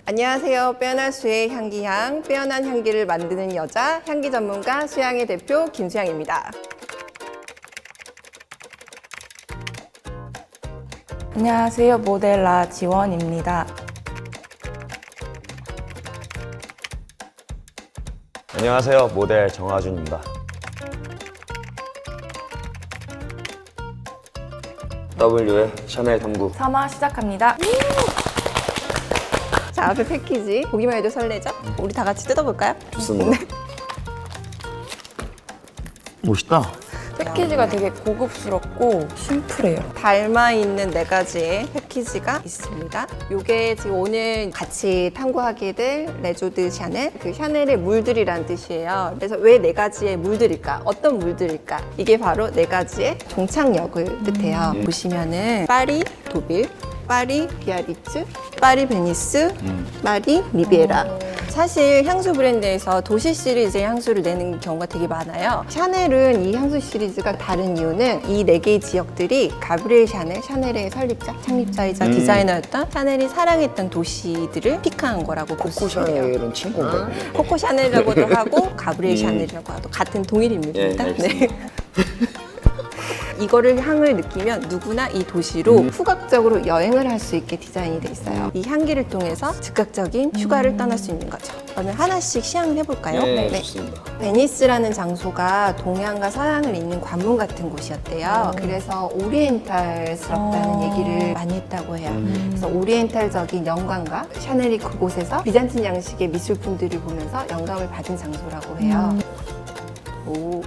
안녕하세요. 빼어난 수의 향기향, 빼어난 향기를 만드는 여자, 향기 전문가 수향의 대표 김수향입니다. 안녕하세요. 모델 라지원입니다. 안녕하세요. 모델 정하준입니다. W의 샤넬 탐구. 3화 시작합니다. 자, 앞에 패키지 보기만 해도 설레죠? 우리 다 같이 뜯어볼까요? 좋습니다. 멋있다. 패키지가 되게 고급스럽고 심플해요. 닮아있는 4가지의 패키지가 있습니다. 요게 지금 오늘 같이 탐구하게 될 레조드 샤넬, 그 샤넬의 물들이란 뜻이에요. 그래서 왜 4가지의 물들일까? 어떤 물들일까? 이게 바로 4가지의 종착역을 뜻해요. 보시면은 파리, 도빌, 파리, 비아리츠, 파리, 베니스, 파리, 리비에라. 사실 향수 브랜드에서 도시 시리즈의 향수를 내는 경우가 되게 많아요. 샤넬은 이 향수 시리즈가 다른 이유는 이 4개의 지역들이 가브리엘 샤넬, 샤넬의 설립자, 창립자이자 디자이너였던 샤넬이 사랑했던 도시들을 픽한 거라고 볼 수 있어요. 샤넬은 친구인가요? 코코 샤넬이라고도 하고 가브리엘 샤넬이라고 하고 같은 동일 인물입니다. 예, 알겠습니다. 이거를 향을 느끼면 누구나 이 도시로 후각적으로 여행을 할 수 있게 디자인이 돼 있어요. 이 향기를 통해서 즉각적인 휴가를 떠날 수 있는 거죠. 그러면 하나씩 시향을 해볼까요? 네, 좋습니다. 베니스라는 장소가 동양과 서양을 잇는 관문 같은 곳이었대요. 그래서 오리엔탈스럽다는 얘기를 많이 했다고 해요. 그래서 오리엔탈적인 영광과 샤넬이 그곳에서 비잔틴 양식의 미술품들을 보면서 영감을 받은 장소라고 해요. 오,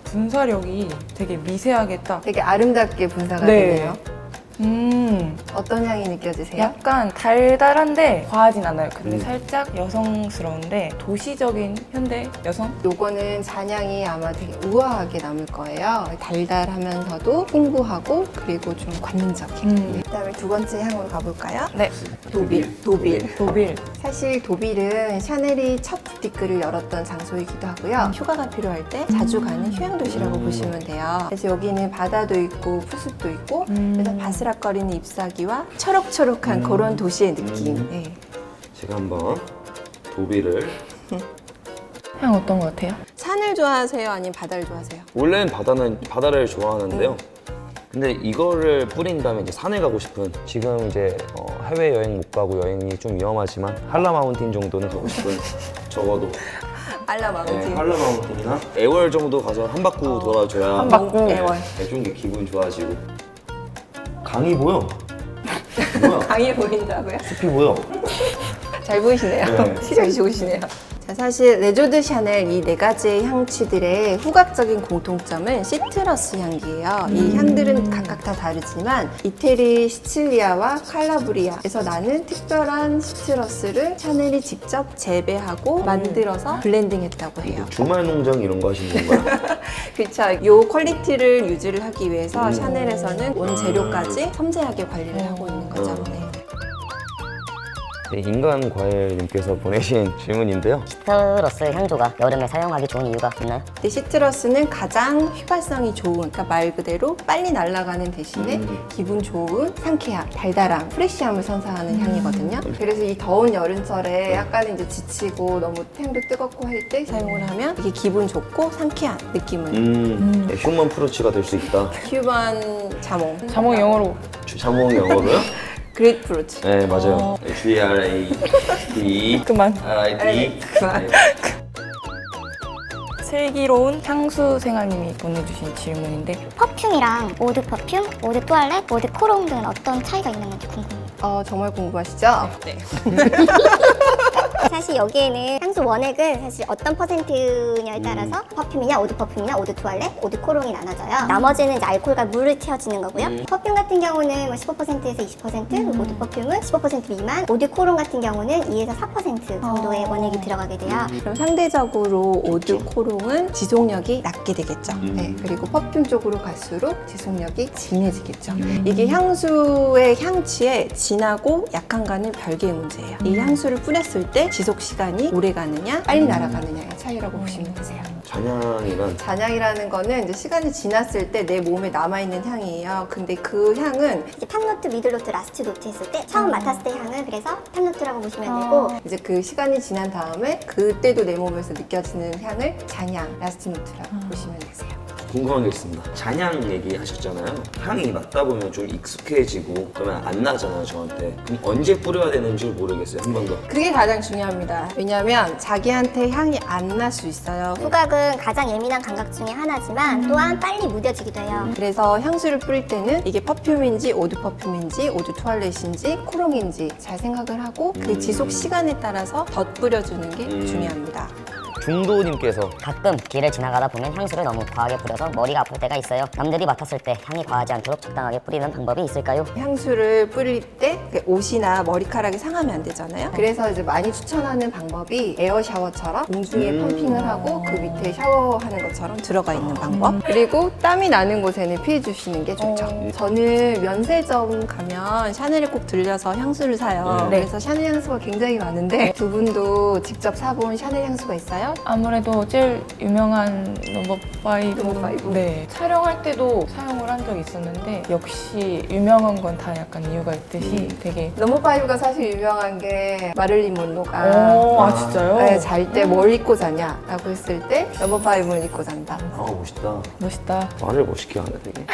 분사력이 되게 미세하게 딱. 되게 아름답게 분사가 네. 되네요. 어떤 향이 느껴지세요? 약간 달달한데 과하진 않아요. 근데 살짝 여성스러운데 도시적인 현대 여성? 요거는 잔향이 아마 되게 우아하게 남을 거예요. 달달하면서도 풍부하고 그리고 좀 관능적인. 그다음에 두 번째 향으로 가볼까요? 네. 도빌. 도빌. 사실 도빌은 샤넬이 첫 부티크를 열었던 장소이기도 하고요. 휴가가 필요할 때 자주 가는 휴양 도시라고 보시면 돼요. 그래서 여기는 바다도 있고 풀숲도 있고 그래서 바스락거리는 잎사귀와 초록초록한 그런 도시의 느낌. 네. 제가 한번 도비를. 향 어떤 것 같아요? 산을 좋아하세요? 아니면 바다를 좋아하세요? 원래는 바다를 좋아하는데요. 근데 이거를 뿌린 다음에 이제 산에 가고 싶은, 지금 이제 해외 여행 못 가고 여행이 좀 위험하지만 한라 마운틴 정도는 가고 싶은. 적어도 알라 네, 마운틴. 한라 마운틴이나 애월 정도 가서 한 바퀴 돌아줘야 한 바퀴. 애월. 좀 기분 좋아지고. 강이 보여. 뭐야? 강해 보인다고요? 숲이 보여. 잘 보이시네요. 네. 시력이 좋으시네요. 자, 사실 레조드 샤넬 이 4가지의 향취들의 후각적인 공통점은 시트러스 향기예요. 이 향들은 각각 다 다르지만 이태리 시칠리아와 칼라브리아에서 나는 특별한 시트러스를 샤넬이 직접 재배하고 만들어서 블렌딩했다고 해요. 주말 농장 이런 거 하시는 건가요? 그렇죠. 이 퀄리티를 유지를 하기 위해서 샤넬에서는 원재료까지 섬세하게 관리를 하고 있는 거죠. 네. 네, 인간 과일님께서 보내신 질문인데요. 시트러스 향조가 여름에 사용하기 좋은 이유가 있나요? 근데 시트러스는 가장 휘발성이 좋은, 그러니까 말 그대로 빨리 날아가는 대신에 기분 좋은 상쾌함, 달달함, 프레쉬함을 선사하는 향이거든요. 그래서 이 더운 여름철에 약간 이제 지치고 너무 향도 뜨겁고 할 때 사용을 하면 이게 기분 좋고 상쾌한 느낌을. 네, 휴먼 프루츠가 될 수 있다. 휴먼 자몽. 자몽 영어로. 자몽 영어로요? 그레이트 프루트. 네, 맞아요. G-R-A-D 그만. R-I-D. 그만. 슬기로운 향수 생활님이 보내주신 질문인데 퍼퓸이랑 오드 퍼퓸, 오드 투알렛, 오드 코롱 등은 어떤 차이가 있는 건지 궁금해요. 정말 궁금하시죠? 네. 사실 여기에는 향수 원액은 사실 어떤 퍼센트냐에 따라서 퍼퓸이냐, 오드 퍼퓸이냐, 오드 투알렛, 오드 코롱이 나눠져요. 나머지는 이제 알코올과 물을 채워지는 거고요. 퍼퓸 같은 경우는 뭐 15%에서 20%, 오드 퍼퓸은 15% 미만, 오드 코롱 같은 경우는 2에서 4% 정도의 원액이 들어가게 돼요. 그럼 상대적으로 오드 코롱은 지속력이 낮게 되겠죠. 네, 그리고 퍼퓸 쪽으로 갈수록 지속력이 진해지겠죠. 이게 향수의 향취에 진하고 약한가는 별개의 문제예요. 이 향수를 뿌렸을 때 지속 시간이 오래 가느냐, 빨리 날아가느냐의 차이라고 보시면 되세요. 잔향이란 잔향이라는 거는 이제 시간이 지났을 때 내 몸에 남아있는 향이에요. 근데 그 향은 이제 탑노트, 미들노트, 라스트 노트 했을 때 처음 맡았을 때 향은 그래서 탑노트라고 보시면 되고 이제 그 시간이 지난 다음에 그때도 내 몸에서 느껴지는 향을 잔향, 라스트 노트라고 보시면 되세요. 궁금한 게 있습니다. 잔향 얘기하셨잖아요. 향이 맡다 보면 좀 익숙해지고 그러면 안 나잖아요, 저한테. 그럼 언제 뿌려야 되는지 모르겠어요, 한 번 더. 그게 가장 중요합니다. 왜냐하면 자기한테 향이 안 날 수 있어요. 후각은 가장 예민한 감각 중에 하나지만 또한 빨리 무뎌지기도 해요. 그래서 향수를 뿌릴 때는 이게 퍼퓸인지 오드 퍼퓸인지 오드 투알렛인지 코롱인지 잘 생각을 하고 그 지속 시간에 따라서 덧 뿌려주는 게 중요합니다. 중도님께서 가끔 길을 지나가다 보면 향수를 너무 과하게 뿌려서 머리가 아플 때가 있어요. 남들이 맡았을 때 향이 과하지 않도록 적당하게 뿌리는 방법이 있을까요? 향수를 뿌릴 때 옷이나 머리카락이 상하면 안 되잖아요. 그래서 이제 많이 추천하는 방법이 에어 샤워처럼 공중에 펌핑을 하고 그 밑에 샤워하는 것처럼 들어가 있는 방법. 그리고 땀이 나는 곳에는 피해 주시는 게 좋죠. 저는 면세점 가면 샤넬에 꼭 들려서 향수를 사요. 그래서 샤넬 향수가 굉장히 많은데 두 분도 직접 사본 샤넬 향수가 있어요? 아무래도 제일 유명한 넘버 5. 넘버 파이브. 네. 촬영할 때도 사용을 한 적이 있었는데 역시 유명한 건 다 약간 이유가 있듯이 되게 넘버 5가 사실 유명한 게 마릴린 monroe가 아 진짜요? 잘 때 뭘 입고 자냐 라고 했을 때 넘버 5는 입고 잔다. 멋있다. 멋있다. 말을 멋있게 하네, 되게.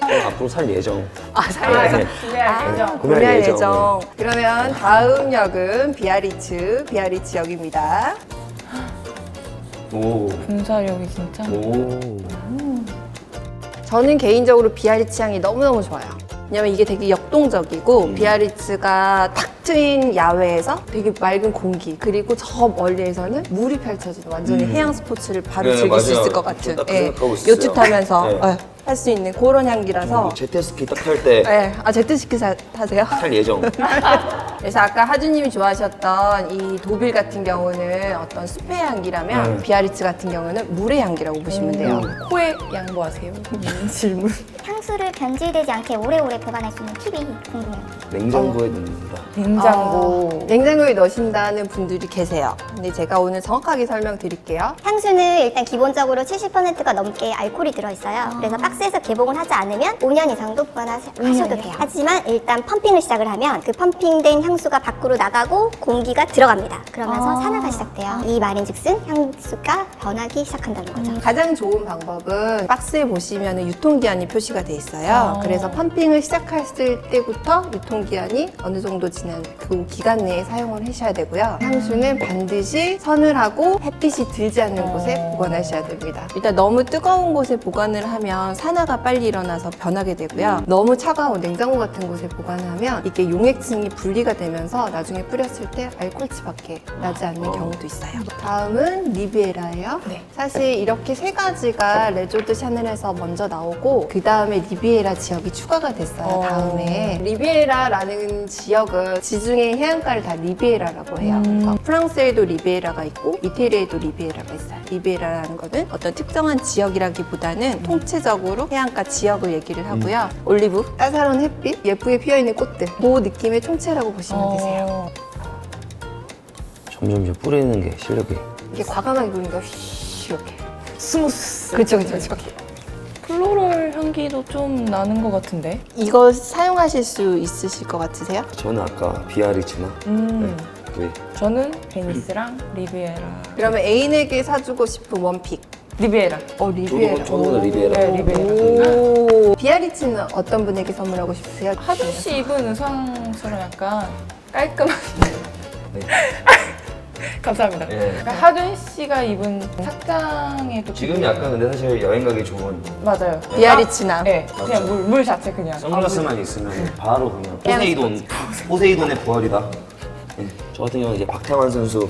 저는 앞으로 살 예정. 살려서 네. 구매할 예정. 구매할 예정. 예정. 그러면 다음 역은 비아리츠 역입니다. 오. 분사력이 진짜. 오. 저는 개인적으로 비아리츠 향이 너무너무 좋아요. 왜냐면 이게 되게 역동적이고 비아리츠가 탁 트인 야외에서 되게 맑은 공기 그리고 저 멀리에서는 물이 펼쳐지는 완전히 해양 스포츠를 바로 네, 즐길 수 맞아요. 있을 것 같은 딱 그 생각하고 있었어요. 요트 타면서 네. 할 수 있는 그런 향기라서 제트스키 딱 탈 때 네. 제트스키 타세요? 탈 예정. 그래서 아까 하주님이 좋아하셨던 이 도빌 같은 경우는 어떤 숲의 향기라면 비아리츠 같은 경우는 물의 향기라고 보시면 돼요. 코에 양보하세요? 질문. 향수를 변질되지 않게 오래오래 보관할 수 있는 팁이 궁금해요. 냉장고에 넣는다. 냉장고. 냉장고에 넣으신다는 분들이 계세요. 근데 제가 오늘 정확하게 설명드릴게요. 향수는 일단 기본적으로 70%가 넘게 알코올이 들어있어요. 그래서 박스에서 개봉을 하지 않으면 5년 이상도 보관하셔도 돼요. 하지만 일단 펌핑을 시작을 하면 그 펌핑된 향수가 밖으로 나가고 공기가 들어갑니다. 그러면서 산화가 시작돼요. 이 말인즉슨 향수가 변하기 시작한다는 거죠. 가장 좋은 방법은 박스에 보시면 유통기한이 표시가 돼 있어요. 그래서 펌핑을 시작했을 때부터 유통기한이 어느 정도 지난 그 기간 내에 사용을 하셔야 되고요. 향수는 반드시 서늘하고 햇빛이 들지 않는 곳에 보관하셔야 됩니다. 일단 너무 뜨거운 곳에 보관을 하면 산화가 빨리 일어나서 변하게 되고요. 너무 차가운 냉장고 같은 곳에 보관하면 이게 용액층이 분리가 되면서 나중에 뿌렸을 때 알코올치밖에 나지 않는 경우도 있어요. 다음은 리비에라예요. 사실 이렇게 세 가지가 레조드 샤넬에서 먼저 나오고 그 다음에 리비에라 지역이 추가가 됐어요. 다음에 리비에라라는 지역은 지중해 해안가를 다 리비에라라고 해요. 그래서 프랑스에도 리비에라가 있고 이태리에도 리비에라가 있어요. 리비에라라는 거는 어떤 특정한 지역이라기보다는 통체적으로 해안가 지역을 얘기를 하고요. 올리브, 따사로운 햇빛, 예쁘게 피어있는 꽃들 그 느낌의 총체라고 보시면 되세요. 점점 이제 뿌리는 게 실력이. 이렇게 과감하게 부르니까 휘 이렇게. 스무스. 그렇죠, 그렇죠. 플로럴 향기도 좀 나는 것 같은데. 이거 사용하실 수 있으실 것 같으세요? 저는 아까 비아리츠나 네. 저는 베니스랑 리비에라. 그러면 애인에게 사주고 싶은 원픽. 리비에라. 리비에라. 저도 리비에라. 네, 리비에라. 오. 비아리츠는 어떤 분에게 선물하고 싶으세요? 하준 씨 입은 의상처럼 약간 깔끔한. 네. 감사합니다. 네. 그러니까 하준 씨가 입은 착장에도 지금 약간 근데 사실 여행 가기 좋은 맞아요. 비아리츠나. 네, 그냥 물 자체 그냥. 선글라스만 있으면 바로 그냥 포세이돈의 부활이다. 네. 저 같은 경우는 이제 박태환 선수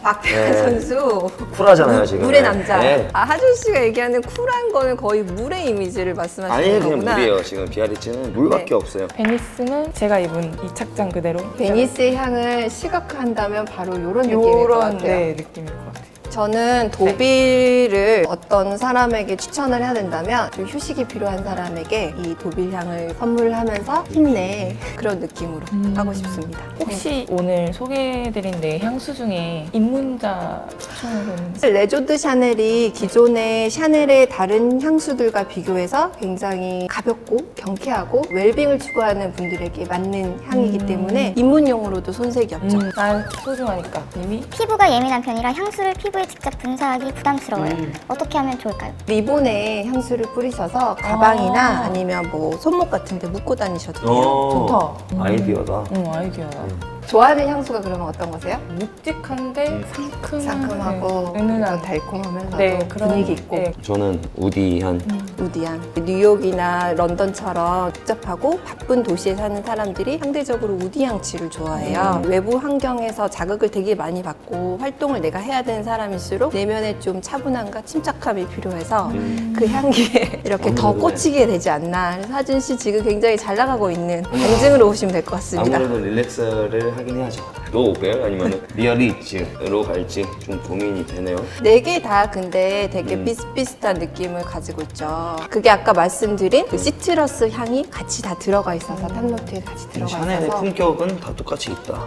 박태환 네. 선수. 쿨하잖아요 지금. 물의 남자. 네. 하준 씨가 얘기하는 쿨한 거는 거의 물의 이미지를 말씀하시는 아니 그냥 거구나. 물이에요. 지금 비아리츠는 물밖에 네. 없어요. 베니스는 제가 입은 이 착장 그대로. 베니스의 향을 시각화한다면 바로 이런 느낌일 것 요런 같아요. 네, 느낌일 것 같아요. 저는 도빌을 어떤 사람에게 추천을 해야 된다면 좀 휴식이 필요한 사람에게 이 도빌 향을 선물하면서 힘내 그런 느낌으로 하고 싶습니다. 혹시 오늘 소개해드린 네 향수 중에 입문자 추천으로는 레조드 샤넬이 기존의 샤넬의 다른 향수들과 비교해서 굉장히 가볍고 경쾌하고 웰빙을 추구하는 분들에게 맞는 향이기 때문에 입문용으로도 손색이 없죠. 난 소중하니까 이미 피부가 예민한 편이라 향수를 피부에 직접 분사하기 부담스러워요. 어떻게 하면 좋을까요? 리본에 향수를 뿌리셔서 가방이나 아니면 뭐 손목 같은 데 묶고 다니셔도 돼요. 좋다. 아이디어다. 아이디어다. 좋아하는 향수가 그러면 어떤 거세요? 묵직한데 상큼한 상큼하고 네, 은은한 달콤하면서도 네, 그런 분위기 있고 네. 저는 우디한 우디한 뉴욕이나 런던처럼 복잡하고 바쁜 도시에 사는 사람들이 상대적으로 우디향취를 좋아해요. 외부 환경에서 자극을 되게 많이 받고 활동을 내가 해야 되는 사람일수록 내면에 좀 차분함과 침착함이 필요해서 그 향기에 이렇게 더 아무래도 꽂히게 되지 않나. 그래서 하준 씨 지금 굉장히 잘 나가고 있는 방증으로 오시면 될 것 같습니다. 아무래도 릴렉스를 하긴 해야죠. 로우벨 아니면 리얼리츠로 갈지 좀 고민이 되네요. 네 개 다 근데 되게 비슷비슷한 느낌을 가지고 있죠. 그게 아까 말씀드린 그 시트러스 향이 같이 다 들어가 있어서 탑노트에 같이 들어가 샤넬의 있어서 품격은 다 똑같이 있다.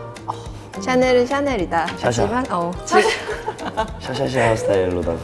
샤넬은 샤넬이다. 샤샤. 하지만 샤샤샤 스타일로다가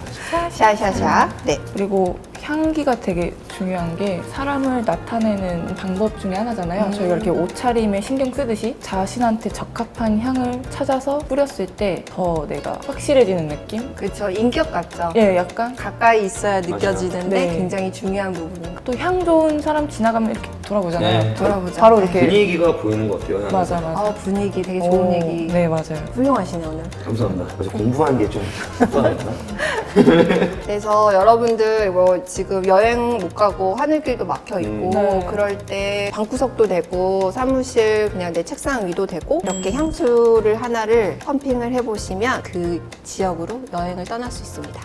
샤샤샤. 네. 그리고 향기가 되게 중요한 게 사람을 나타내는 방법 중에 하나잖아요. 저희가 이렇게 옷차림에 신경 쓰듯이 자신한테 적합한 향을 찾아서 뿌렸을 때 더 내가 확실해지는 느낌? 그렇죠. 인격 같죠. 예, 약간 가까이 있어야 느껴지는데 네. 굉장히 중요한 부분인 것 또 향 좋은 사람 지나가면 이렇게 돌아보잖아요. 네. 돌아보죠. 바로 네. 이렇게 분위기가 보이는 것 같아요. 향에서. 맞아 맞아. 분위기 되게 좋은 오, 얘기. 네 맞아요. 훌륭하시네 오늘. 감사합니다. 그래서 공부한 게 좀 뻔했나? 그래서 여러분들 뭐 지금 여행 못 가고 하늘길도 막혀 있고 네. 그럴 때 방구석도 되고 사무실 그냥 내 책상 위도 되고 이렇게 향수를 하나를 펌핑을 해보시면 그 지역으로 여행을 떠날 수 있습니다.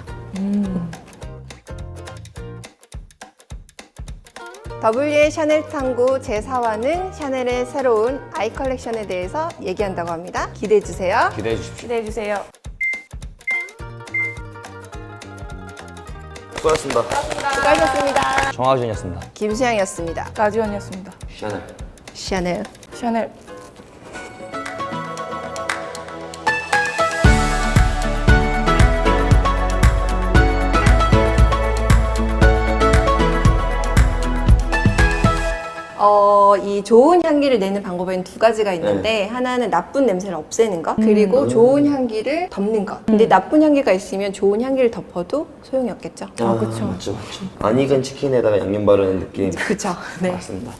W의 샤넬 탐구 제4화는 샤넬의 새로운 아이 컬렉션에 대해서 얘기한다고 합니다. 기대해 주세요. 기대해 주십시오. 기대해 주세요. 수고하셨습니다. 수고하셨습니다. 정하준이었습니다. 김수양이었습니다. 나지원이었습니다. 샤넬. 샤넬. 샤넬. 이 좋은 향기를 내는 방법에는 두 가지가 있는데 하나는 나쁜 냄새를 없애는 것 그리고 좋은 향기를 덮는 것. 근데 나쁜 향기가 있으면 좋은 향기를 덮어도 소용이 없겠죠. 그쵸. 맞죠. 안 익은 치킨에다가 양념 바르는 느낌. 그쵸. 네. 맞습니다.